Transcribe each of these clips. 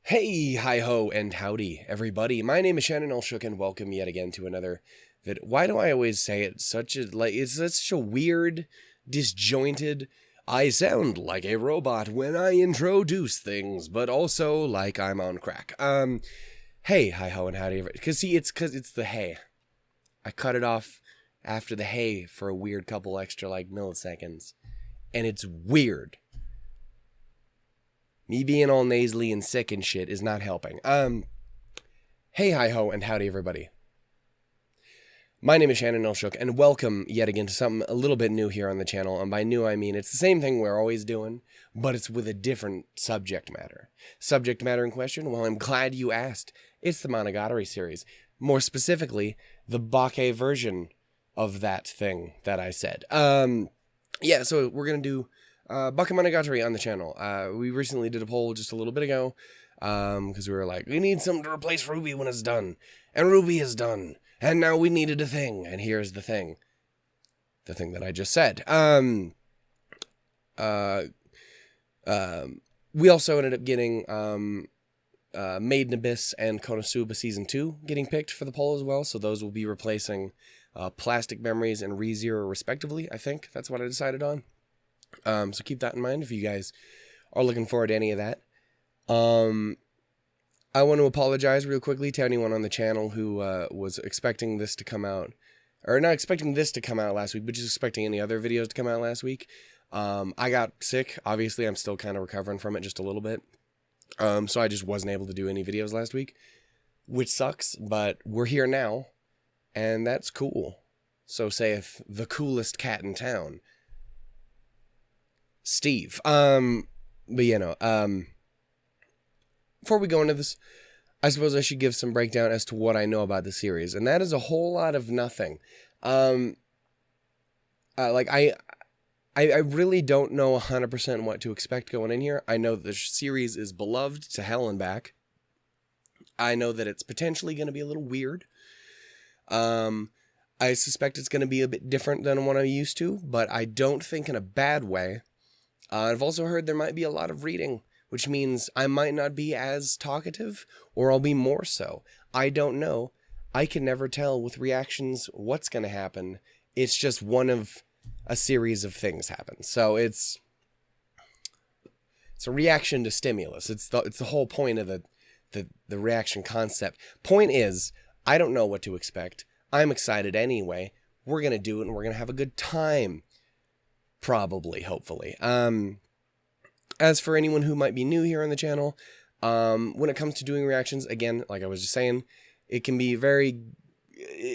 Hey, hi-ho, and howdy, everybody. My name is Shannon, and welcome yet again to another vid. Why do I always say it it's such a weird, disjointed, I sound like a robot when I introduce things, but also like I'm on crack. Hey, hi-ho, and howdy, because it's the hey. I cut it off after the hey for a weird couple extra, milliseconds, and it's weird. Me being all nasally and sick and shit is not helping. Hey, hi-ho, and howdy, everybody. My name is Shannon, and welcome yet again to something a little bit new here on the channel. And by new, I mean it's the same thing we're always doing, but it's with a different subject matter. Subject matter in question? Well, I'm glad you asked. It's the Monogatari series. More specifically, the Bake version of that thing that I said. Yeah, so we're going to do Bakemonogatari on the channel. We recently did a poll just a little bit ago, because we were like, we need something to replace Ruby when it's done. And Ruby is done. And now we needed a thing. And here's the thing. The thing that I just said. We also ended up getting Maiden Abyss and Konosuba Season 2 getting picked for the poll as well. So those will be replacing Plastic Memories and ReZero respectively. I think that's what I decided on. So keep that in mind if you guys are looking forward to any of that. I want to apologize real quickly to anyone on the channel who was expecting this to come out, or not expecting this to come out last week, but just expecting any other videos to come out last week. I got sick. Obviously, I'm still kind of recovering from it just a little bit. So I just wasn't able to do any videos last week, which sucks, but we're here now, and that's cool. So saith the coolest cat in town, Steve. But you know, before we go into this, I suppose I should give some breakdown as to what I know about the series, and that is a whole lot of nothing. I really don't know 100% what to expect going in here. I know the series is beloved to hell and back. I know that it's potentially going to be a little weird. I suspect it's going to be a bit different than what I'm used to, but I don't think in a bad way. I've also heard there might be a lot of reading, which means I might not be as talkative, or I'll be more so. I don't know. I can never tell with reactions what's going to happen. It's just one of a series of things happen. So it's a reaction to stimulus. It's the whole point of the reaction concept. Point is, I don't know what to expect. I'm excited anyway. We're going to do it, and we're going to have a good time. Probably, hopefully. As for anyone who might be new here on the channel, when it comes to doing reactions, again, like I was just saying, it can be very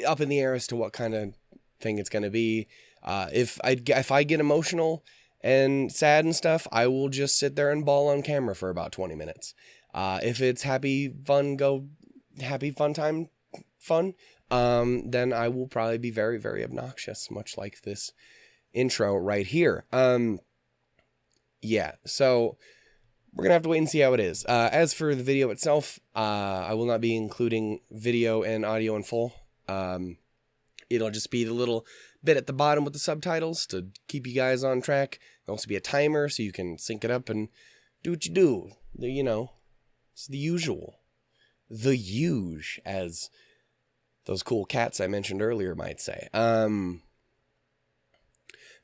up in the air as to what kind of thing it's going to be. If I get emotional and sad and stuff, I will just sit there and bawl on camera for about 20 minutes. If it's happy fun time, then I will probably be very, very obnoxious, much like this intro right here. Yeah, so we're gonna have to wait and see how it is. As for the video itself, I will not be including video and audio in full. It'll just be the little bit at the bottom with the subtitles to keep you guys on track. There'll also be a timer so you can sync it up and do what you do. You know, it's the usual. The huge, as those cool cats I mentioned earlier might say.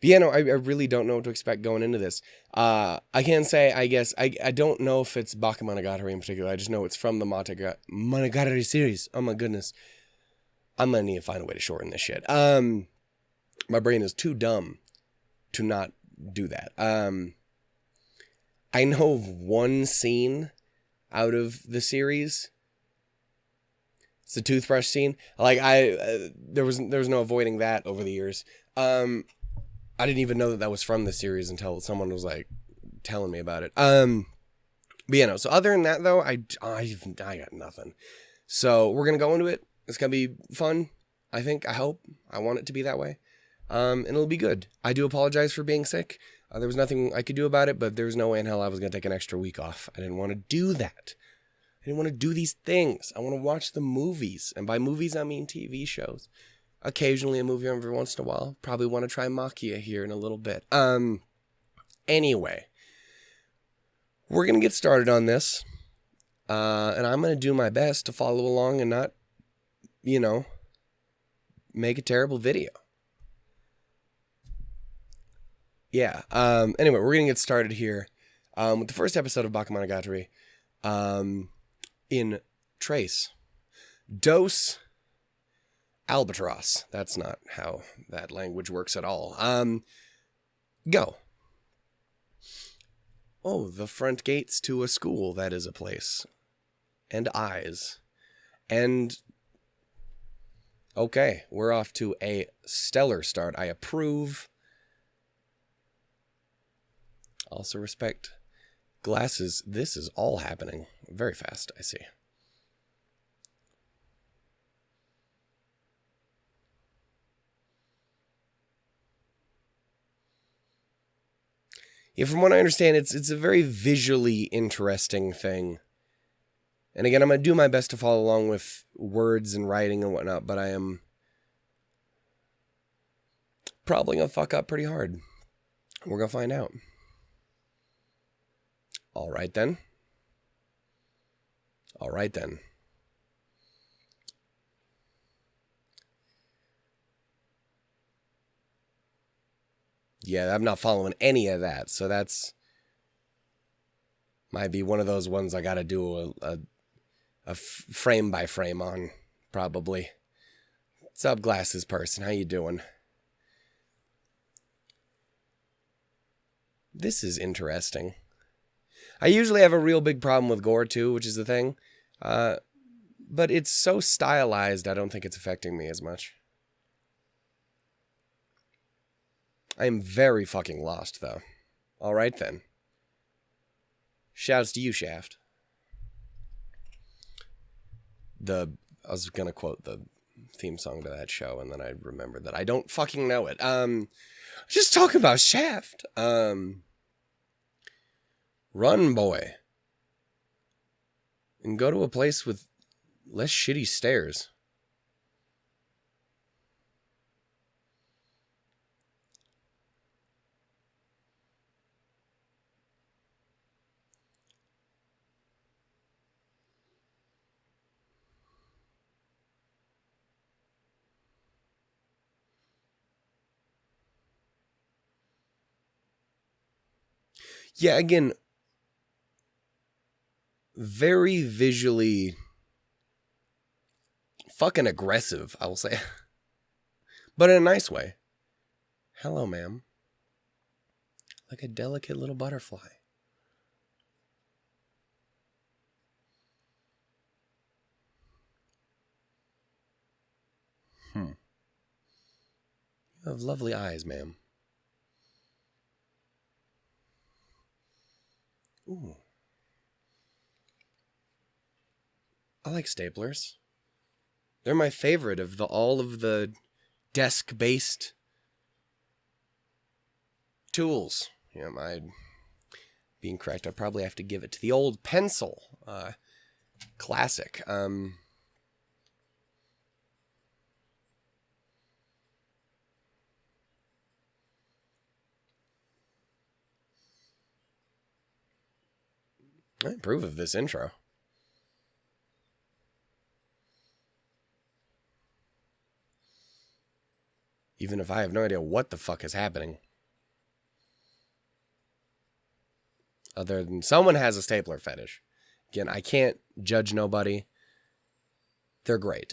But yeah, no, I really don't know what to expect going into this. I can say, I guess, I don't know if it's Bakemonogatari in particular. I just know it's from the Monogatari series. Oh my goodness. I'm gonna need to find a way to shorten this shit. My brain is too dumb to not do that. I know of one scene out of the series. It's the toothbrush scene. Like, there was no avoiding that over the years. I didn't even know that was from the series until someone was like telling me about it. But yeah, no. So other than that, though, I got nothing. So we're gonna go into it. It's gonna be fun. I think. I hope. I want it to be that way. And it'll be good. I do apologize for being sick. There was nothing I could do about it, but there's no way in hell I was gonna take an extra week off. I didn't want to do that. I didn't want to do these things. I want to watch the movies, and by movies I mean TV shows. Occasionally a movie every once in a while. Probably want to try Makia here in a little bit. Anyway, we're going to get started on this. And I'm going to do my best to follow along and not, make a terrible video. Yeah. Anyway, we're going to get started here with the first episode of Bakemonogatari in Trace. Dos Albatross. That's not how that language works at all. Go. Oh, the front gates to a school, that is a place. And eyes. And... okay, we're off to a stellar start. I approve. Also respect. Glasses. This is all happening very fast, I see. Yeah, from what I understand, it's a very visually interesting thing. And again, I'm going to do my best to follow along with words and writing and whatnot, but I am probably going to fuck up pretty hard. We're going to find out. All right, then. All right, then. Yeah, I'm not following any of that, so that's... might be one of those ones I got to do a frame by frame on, probably. What's up, glasses person? How you doing? This is interesting. I usually have a real big problem with gore, too, which is the thing. But it's so stylized, I don't think it's affecting me as much. I am very fucking lost, though. All right, then. Shouts to you, Shaft. I was going to quote the theme song to that show, and then I remembered that I don't fucking know it. Just talking about Shaft. Run, boy. And go to a place with less shitty stairs. Yeah, again, very visually fucking aggressive, I will say. But in a nice way. Hello, ma'am. Like a delicate little butterfly. You have lovely eyes, ma'am. Ooh. I like staplers. They're my favorite of all of the desk-based tools. Yeah, being correct, I probably have to give it to the old pencil. Classic. I approve of this intro. Even if I have no idea what the fuck is happening. Other than someone has a stapler fetish. Again, I can't judge nobody. They're great.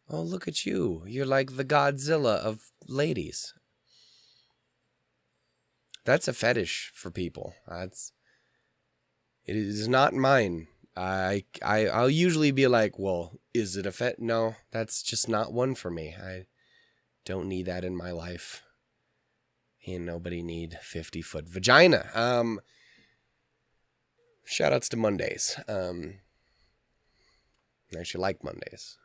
Oh, look at you. You're like the Godzilla of ladies. That's a fetish for people. It is not mine. I'll usually be like, well, is it a fetish? No, that's just not one for me. I don't need that in my life. Ain't nobody need 50-foot vagina. Shoutouts to Mondays. I actually like Mondays.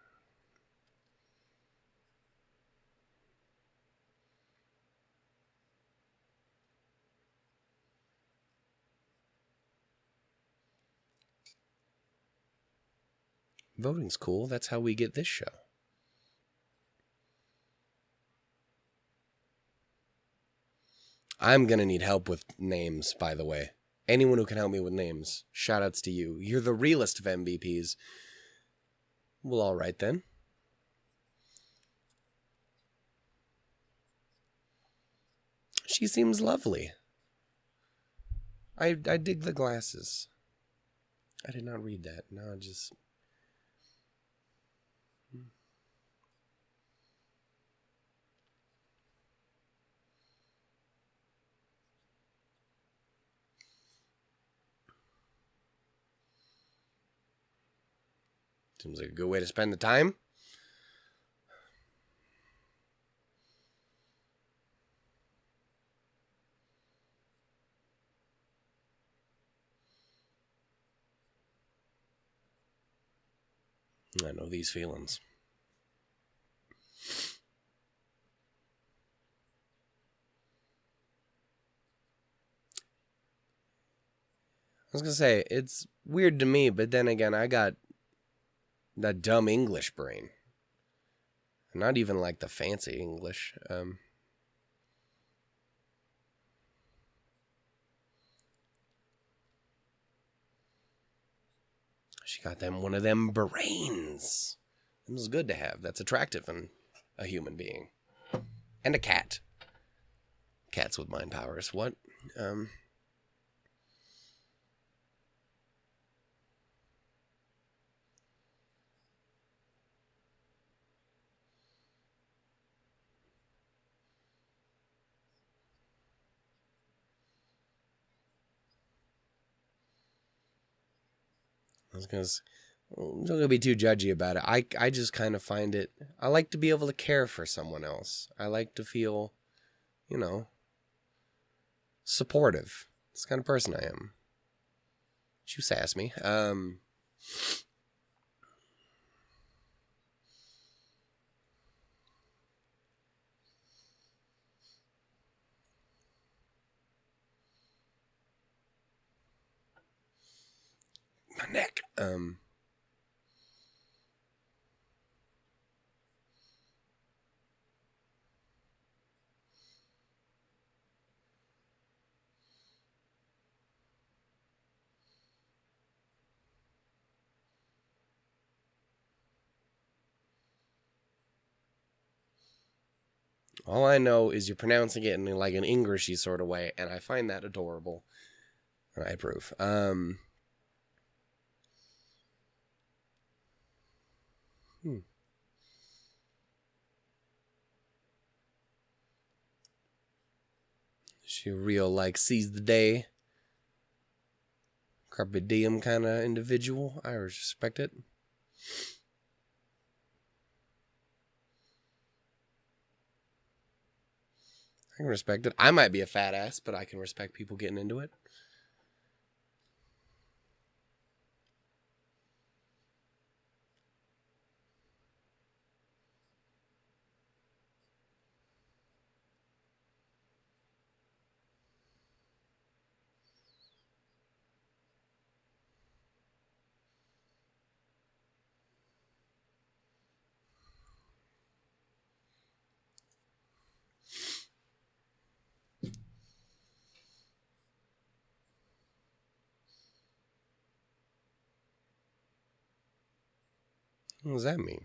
Voting's cool. That's how we get this show. I'm going to need help with names, by the way. Anyone who can help me with names, shout-outs to you. You're the realest of MVPs. Well, all right then. She seems lovely. I dig the glasses. I did not read that. No, just... Seems like a good way to spend the time. I know these feelings. I was going to say, it's weird to me, but then again, I got that dumb English brain. Not even like the fancy English. She got them one of them brains. It was good to have. That's attractive in a human being. And a cat. Cats with mind powers. What? I'm not going to be too judgy about it. I just kind of find it... I like to be able to care for someone else. I like to feel, you know, supportive. It's the kind of person I am. You sass me. My neck. All I know is you're pronouncing it in like an Englishy sort of way, and I find that adorable. And I approve. She real, like, seize the day, carpe diem kind of individual. I respect it. I can respect it. I might be a fat ass, but I can respect people getting into it. What does that mean?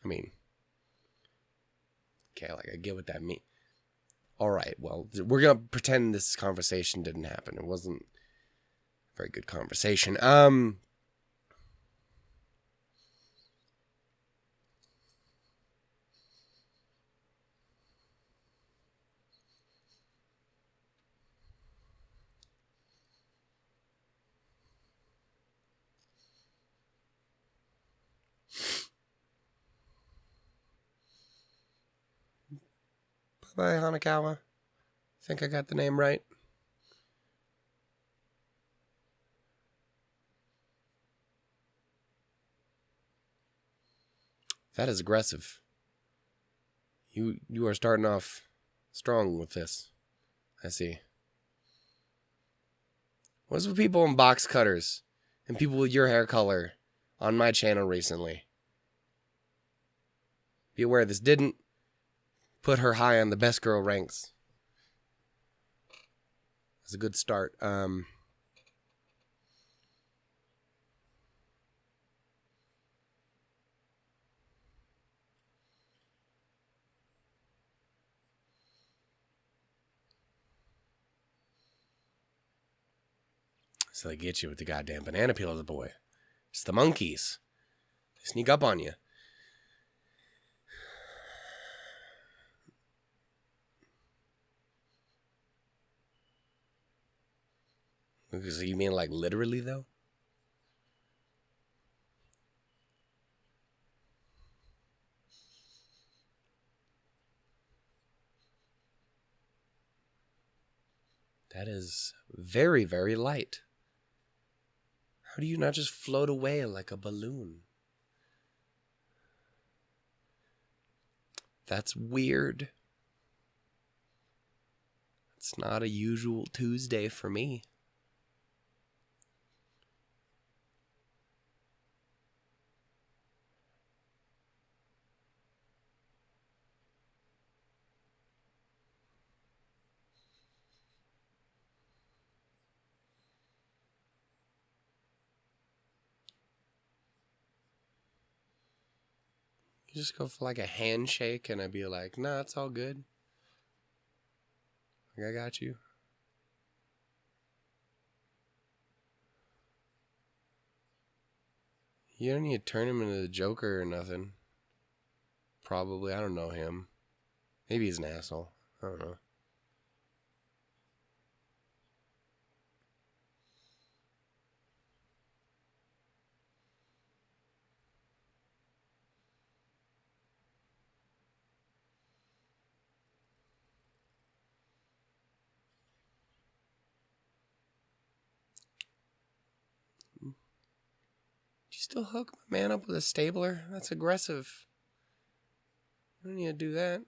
I mean, okay, like, I get what that means. All right, well, we're going to pretend this conversation didn't happen. It wasn't a very good conversation. Bye, Hanakawa. Think I got the name right? That is aggressive. You are starting off strong with this. I see. What's with people in box cutters and people with your hair color on my channel recently. Be aware this didn't put her high on the best girl ranks. It's a good start. So they get you with the goddamn banana peels, boy. It's the monkeys. They sneak up on you. So you mean like literally, though? That is very, very light. How do you not just float away like a balloon? That's weird. It's not a usual Tuesday for me. You just go for like a handshake and I'd be like, nah, it's all good. Like, I got you. You don't need to turn him into the Joker or nothing. Probably. I don't know him. Maybe he's an asshole. I don't know. You still hook my man up with a stapler? That's aggressive. You don't need to do that.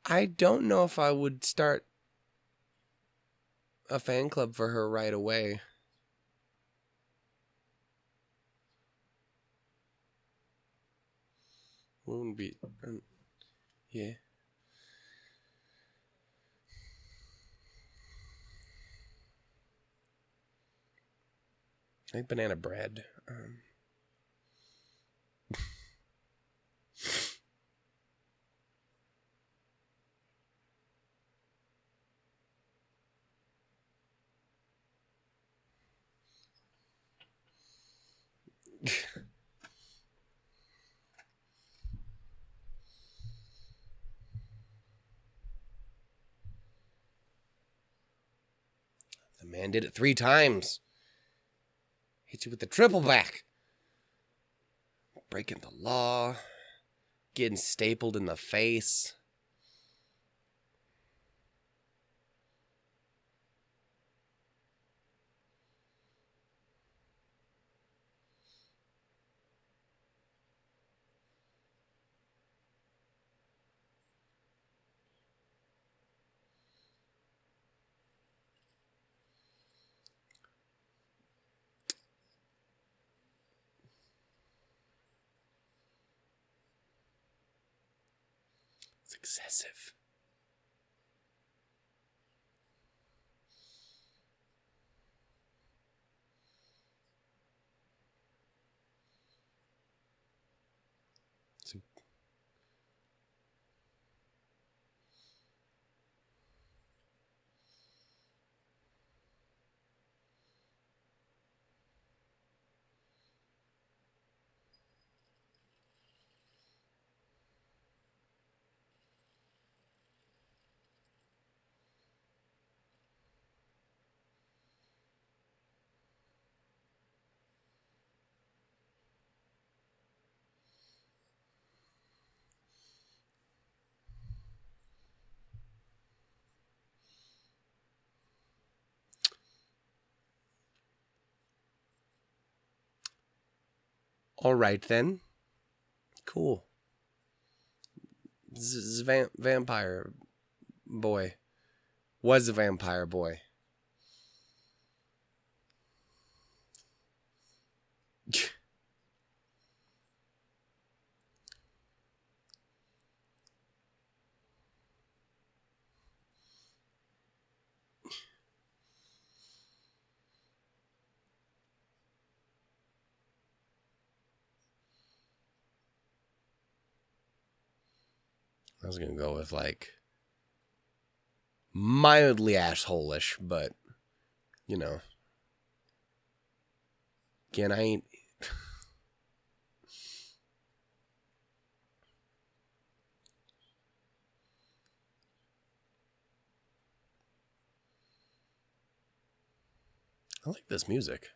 I don't know if I would start a fan club for her right away. Wouldn't be... yeah. I like banana bread. The man did it 3 times. Hit you with the triple back. Breaking the law. Getting stapled in the face. It's excessive. All right, then. Cool. Vampire boy. Was a vampire boy. I was going to go with, like, mildly asshole-ish, but, you know. Again, I ain't... I like this music.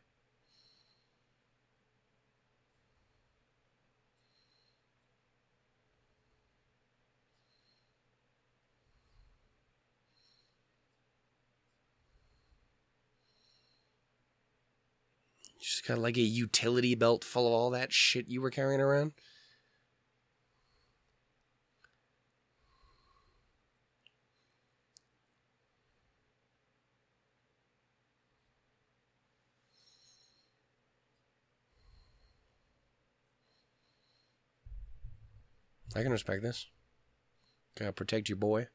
You just got like a utility belt full of all that shit you were carrying around? I can respect this. Gotta protect your boy.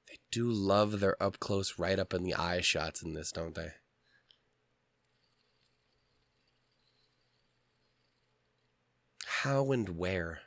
They do love their up close, right up in the eye shots in this, don't they? How and where?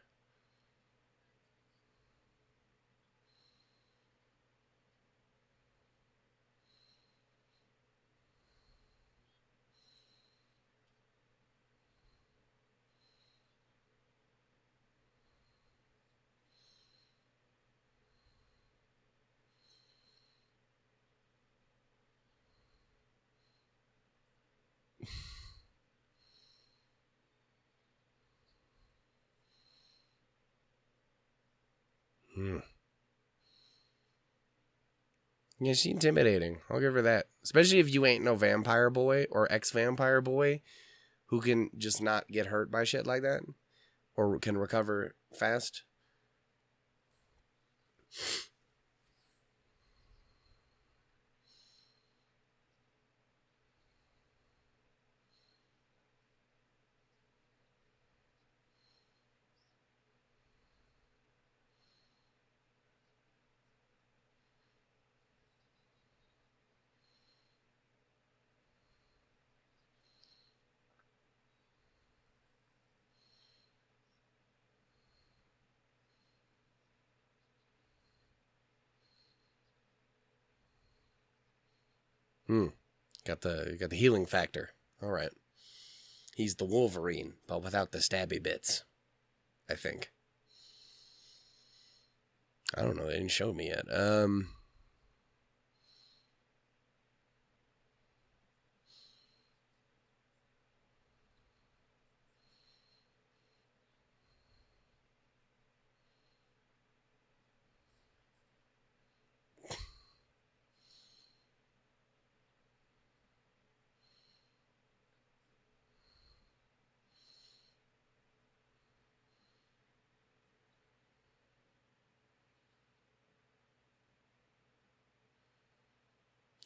Yeah, she's intimidating. I'll give her that. Especially if you ain't no vampire boy or ex-vampire boy who can just not get hurt by shit like that or can recover fast. Got the healing factor. All right. He's the Wolverine, but without the stabby bits. I think. I don't know. They didn't show me yet.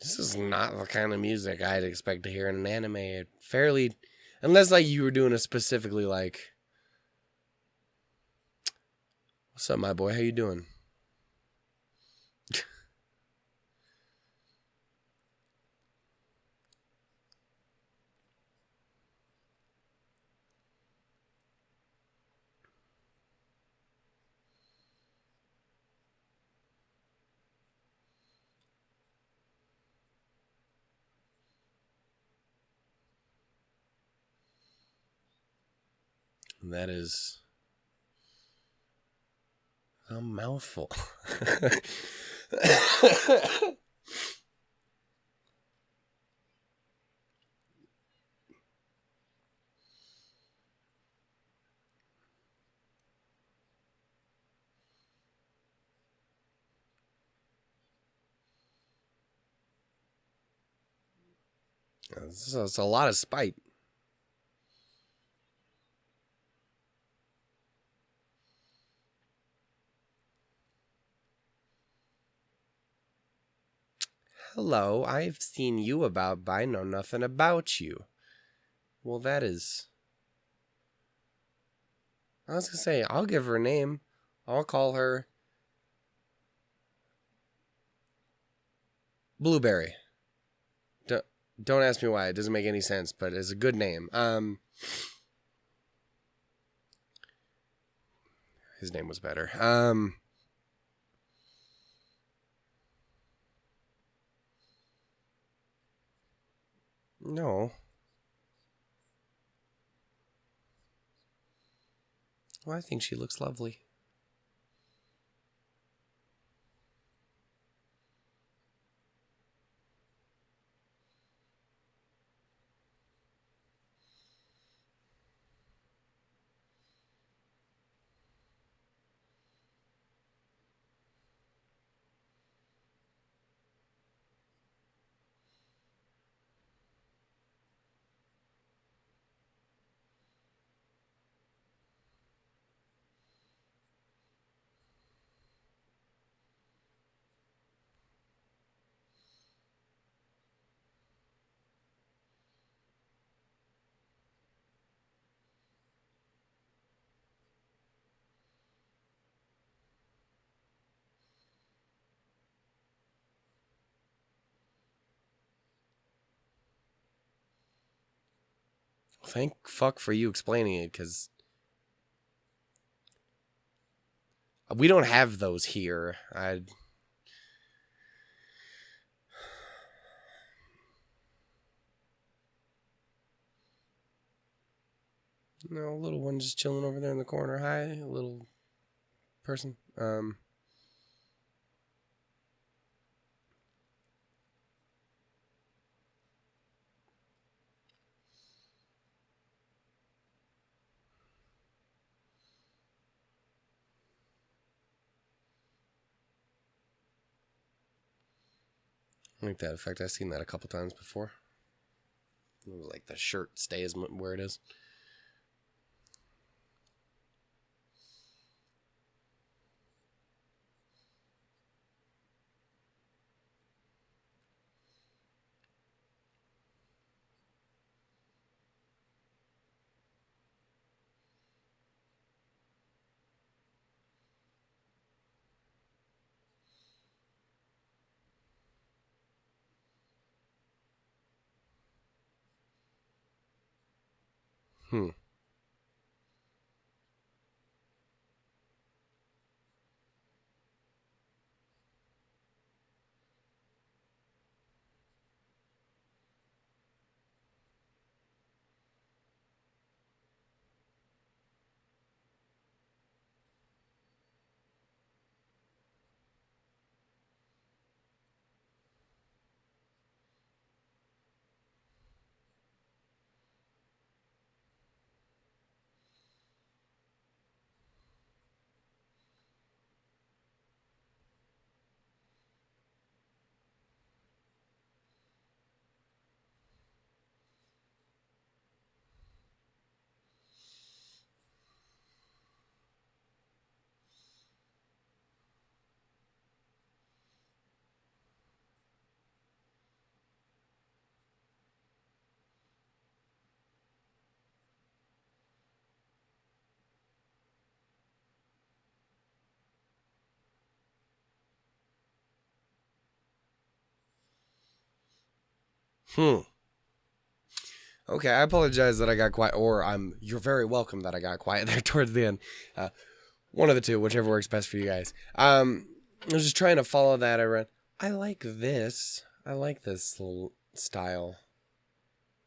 This is not the kind of music I'd expect to hear in an anime. Fairly, unless like you were doing a specifically like, "What's up, my boy? How you doing?" And that is a mouthful. It's a lot of spite. Hello, I've seen you about, but I know nothing about you. Well, that is... I was going to say, I'll give her a name. I'll call her... Blueberry. Don't ask me why. It doesn't make any sense, but it's a good name. His name was better. No. Well, I think she looks lovely. Thank fuck for you explaining it, because we don't have those here. No, little one just chilling over there in the corner. Hi, little person. I like that effect. I've seen that a couple times before. Like the shirt stays where it is. Hmm. Hmm. Okay, I apologize that I got quiet, or you're very welcome that I got quiet there towards the end. One of the two, whichever works best for you guys. I was just trying to follow that. I like this. I like this little style.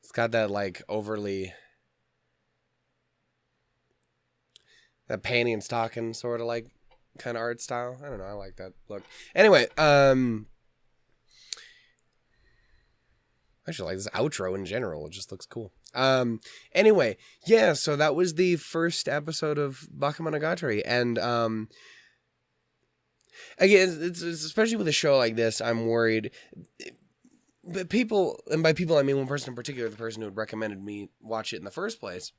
It's got that like overly that panty and stocking sort of like kind of art style. I don't know. I like that look. Anyway, I actually like this outro in general. It just looks cool. Anyway, yeah, so that was the first episode of Bakemonogatari. And, again, it's especially with a show like this, I'm worried. but people, and by people I mean one person in particular, the person who had recommended me watch it in the first place,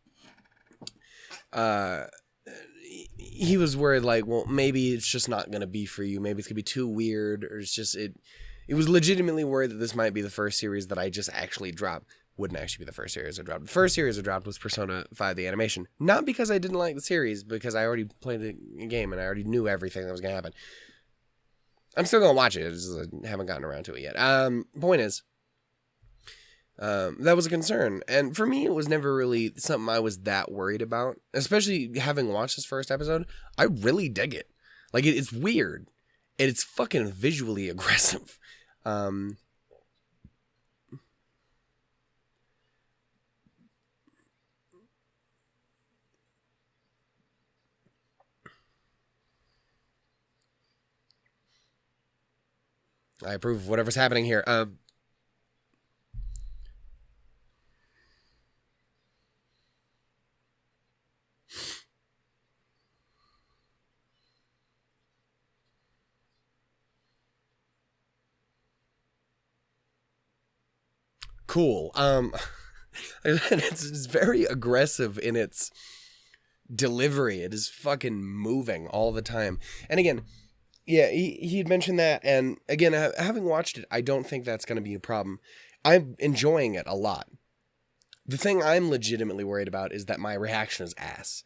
he was worried, like, well, maybe it's just not going to be for you. Maybe it's going to be too weird, or it's just, it was legitimately worried that this might be the first series that I just actually dropped. Wouldn't actually be the first series I dropped. The first series I dropped was Persona 5, the animation. Not because I didn't like the series, because I already played the game and I already knew everything that was going to happen. I'm still going to watch it. I just haven't gotten around to it yet. Point is, that was a concern. And for me, it was never really something I was that worried about. Especially having watched this first episode, I really dig it. Like, it's weird. And it's fucking visually aggressive. I approve of whatever's happening here. Cool. It's very aggressive in its delivery. It is fucking moving all the time. And again, yeah, he had mentioned that, and again, having watched it, I don't think that's going to be a problem. I'm enjoying it a lot. The thing I'm legitimately worried about is that my reaction is ass,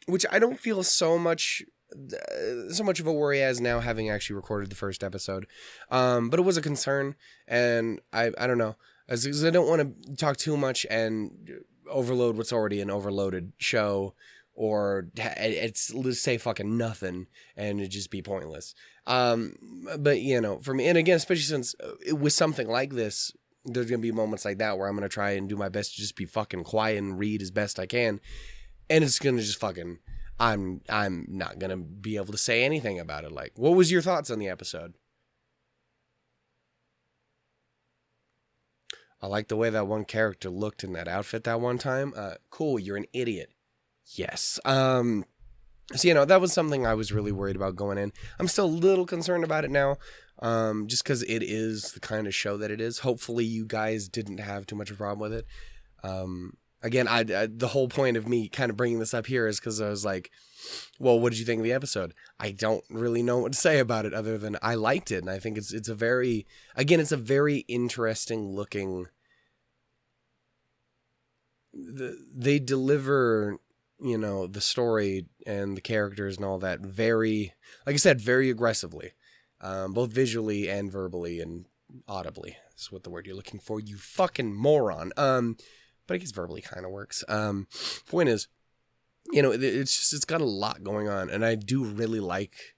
which I don't feel so much of a worry as now, having actually recorded the first episode. But it was a concern, and I don't know, as I don't want to talk too much and overload what's already an overloaded show. Or it's, let's say, fucking nothing, and it'd just be pointless. But, you know, for me, and again, especially since with something like this, there's going to be moments like that where I'm going to try and do my best to just be fucking quiet and read as best I can. And it's going to just fucking, I'm not going to be able to say anything about it. Like, what was your thoughts on the episode? I like the way that one character looked in that outfit that one time. Cool, you're an idiot. Yes. So, you know, that was something I was really worried about going in. I'm still a little concerned about it now, just because it is the kind of show that it is. Hopefully you guys didn't have too much of a problem with it. Again, I the whole point of me kind of bringing this up here is because I was like, well, what did you think of the episode? I don't really know what to say about it other than I liked it, and I think it's a very interesting looking. They deliver, you know, the story and the characters and all that very, like I said, very aggressively, both visually and verbally and audibly. That's what the word you're looking for, you fucking moron. But I guess verbally kind of works. Point is, you know, it's got a lot going on, and I do really like,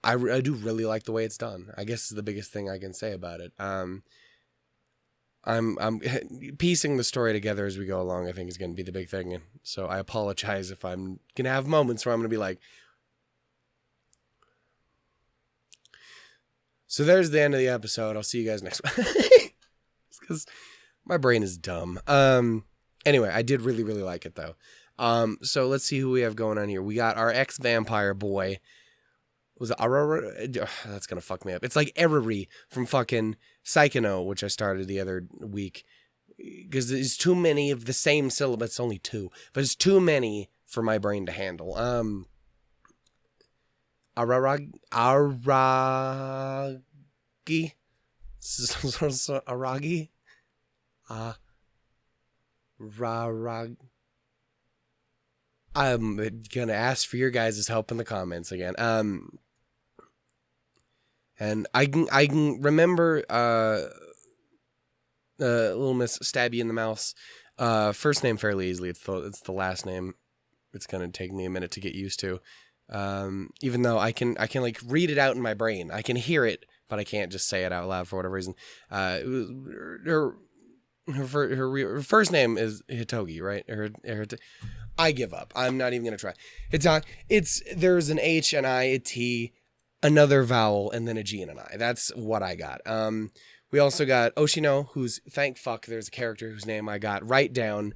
I do really like the way it's done. I guess is the biggest thing I can say about it. I'm piecing the story together as we go along, I think, is going to be the big thing. And so I apologize if I'm going to have moments where I'm going to be like, so there's the end of the episode. I'll see you guys next week. Because my brain is dumb. Anyway, I did really, really like it, though. So let's see who we have going on here. We got our ex-vampire boy. Was it Arara? That's going to fuck me up. It's like Eriri from fucking Psychono, which I started the other week. Because there's too many of the same syllable. It's only two. But it's too many for my brain to handle. Aragi? Aragi? Rarag. I'm going to ask for your guys' help in the comments again. And I can remember Little Miss Stabby in the Mouse first name fairly easily. It's the last name. It's gonna take me a minute to get used to. Even though I can like read it out in my brain. I can hear it, but I can't just say it out loud for whatever reason. Her first name is Hitagi, right? I give up. I'm not even gonna try. There's an H, an I, a T, another vowel, and then a G and an I. That's what I got. We also got Oshino, who's, thank fuck, there's a character whose name I got right down.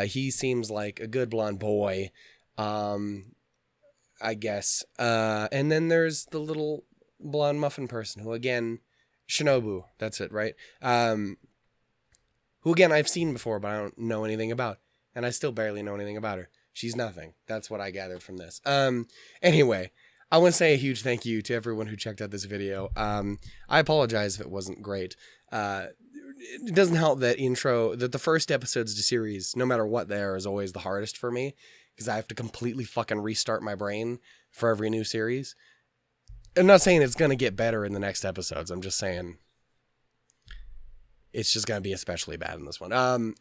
He seems like a good blonde boy, I guess. And then there's the little blonde muffin person who, again, Shinobu, that's it, right? Who again I've seen before, but I don't know anything about, and I still barely know anything about her. She's nothing. That's what I gathered from this. Anyway, I want to say a huge thank you to everyone who checked out this video. I apologize if it wasn't great. It doesn't help that the first episodes of the series, no matter what they are, is always the hardest for me, because I have to completely fucking restart my brain for every new series. I'm not saying it's going to get better in the next episodes. I'm just saying it's just going to be especially bad in this one.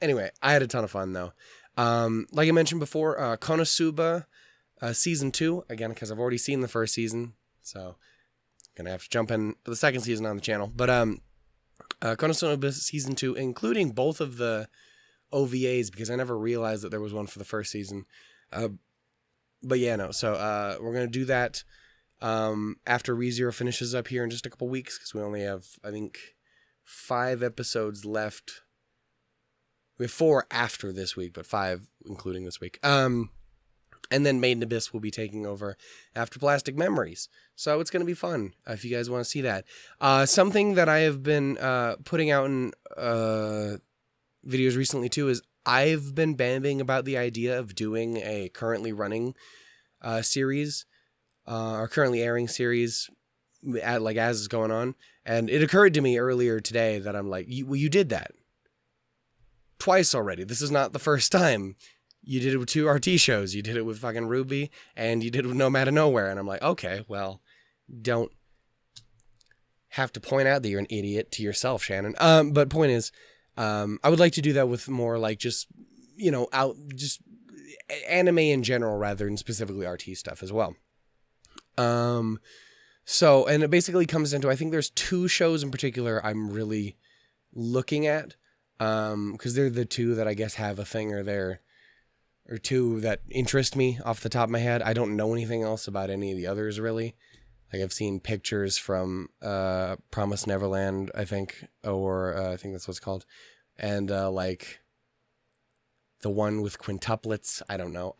Anyway, I had a ton of fun, though. Like I mentioned before, Konosuba Season 2, again, because I've already seen the first season, so I'm going to have to jump in for the second season on the channel. But Konosuba Season 2, including both of the OVAs, because I never realized that there was one for the first season. But yeah, no, so we're going to do that after ReZero finishes up here in just a couple weeks, because we only have, I think, 5 episodes left. We have 4 after this week, but 5 including this week. And then Made in Abyss will be taking over after Plastic Memories. So it's going to be fun if you guys want to see that. Something that I have been putting out in videos recently too is I've been bambing about the idea of doing a currently running series, or currently airing series as it's going on. And it occurred to me earlier today that I'm like, you did that twice already. This is not the first time. You did it with 2 RT shows. You did it with fucking Ruby, and you did it with Nomad of Nowhere. And I'm like, okay, well, don't have to point out that you're an idiot to yourself, Shannon. But point is, I would like to do that with more like just, just anime in general rather than specifically RT stuff as well. So, and it basically comes into, I think there's 2 shows in particular I'm really looking at, because they're the 2 that I guess have a thing or 2 that interest me off the top of my head. I don't know anything else about any of the others, really. Like, I've seen pictures from Promised Neverland, I think, or I think that's what it's called. And, like, the one with quintuplets, I don't know.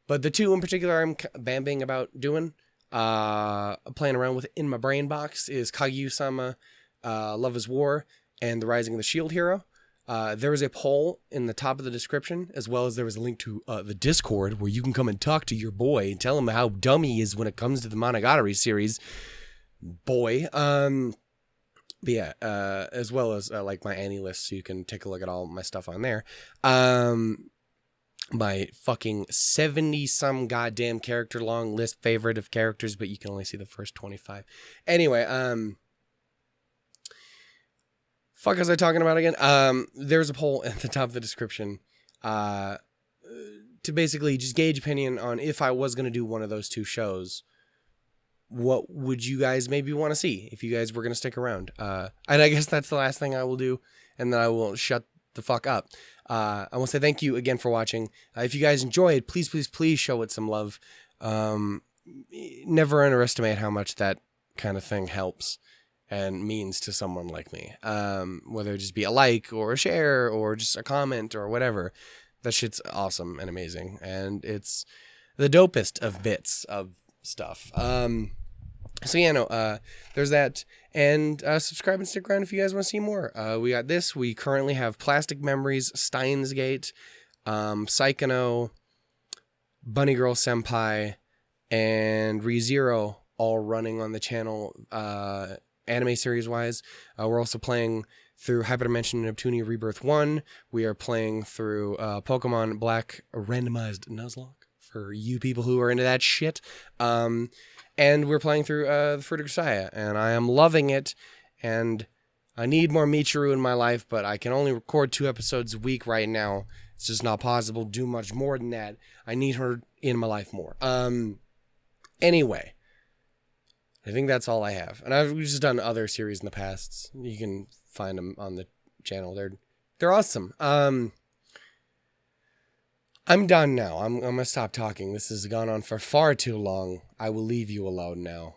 But the 2 in particular I'm bambing about doing, playing around with in my brain box, is Kaguya-sama, Love is War, and The Rising of the Shield Hero. There is a poll in the top of the description, as well as there was a link to the Discord where you can come and talk to your boy and tell him how dumb he is when it comes to the Monogatari series. Boy. But yeah, as well as like my Annie list, so you can take a look at all my stuff on there. My fucking 70-some goddamn character long list favorite of characters, but you can only see the first 25. Anyway, fuck was I talking about again? There's a poll at the top of the description to basically just gauge opinion on if I was going to do one of those 2 shows, what would you guys maybe want to see if you guys were going to stick around? And I guess that's the last thing I will do, and then I will shut the fuck up. I want to say thank you again for watching. If you guys enjoyed, please, please, please show it some love. Never underestimate how much that kind of thing helps and means to someone like me. Whether it just be a like or a share or just a comment or whatever. That shit's awesome and amazing. And it's the dopest of bits of stuff. So yeah, no, there's that. And subscribe and stick around if you guys want to see more. We got this. We currently have Plastic Memories, Steins Gate, Psychono, Bunny Girl Senpai, and ReZero all running on the channel anime series-wise. We're also playing through Hyperdimension Neptunia Rebirth 1. We are playing through Pokemon Black Randomized Nuzlocke for you people who are into that shit. And we're playing through the Fruit of Grisaya, and I am loving it, and I need more Michiru in my life, but I can only record 2 episodes a week right now. It's just not possible to do much more than that. I need her in my life more. Anyway, I think that's all I have. And we've just done other series in the past. You can find them on the channel. They're awesome. I'm done now. I'm going to stop talking. This has gone on for far too long. I will leave you alone now.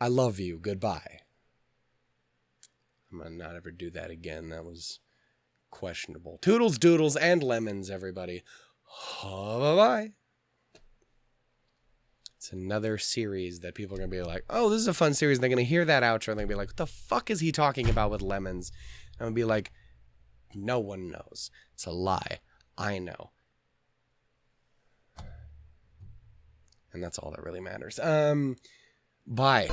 I love you. Goodbye. I'm going to not ever do that again. That was questionable. Toodles, doodles, and lemons, everybody. Bye-bye. It's another series that people are going to be like, oh, this is a fun series. And they're going to hear that outro and they're going to be like, what the fuck is he talking about with lemons? And I'm going to be like, no one knows. It's a lie. I know. And that's all that really matters. Bye.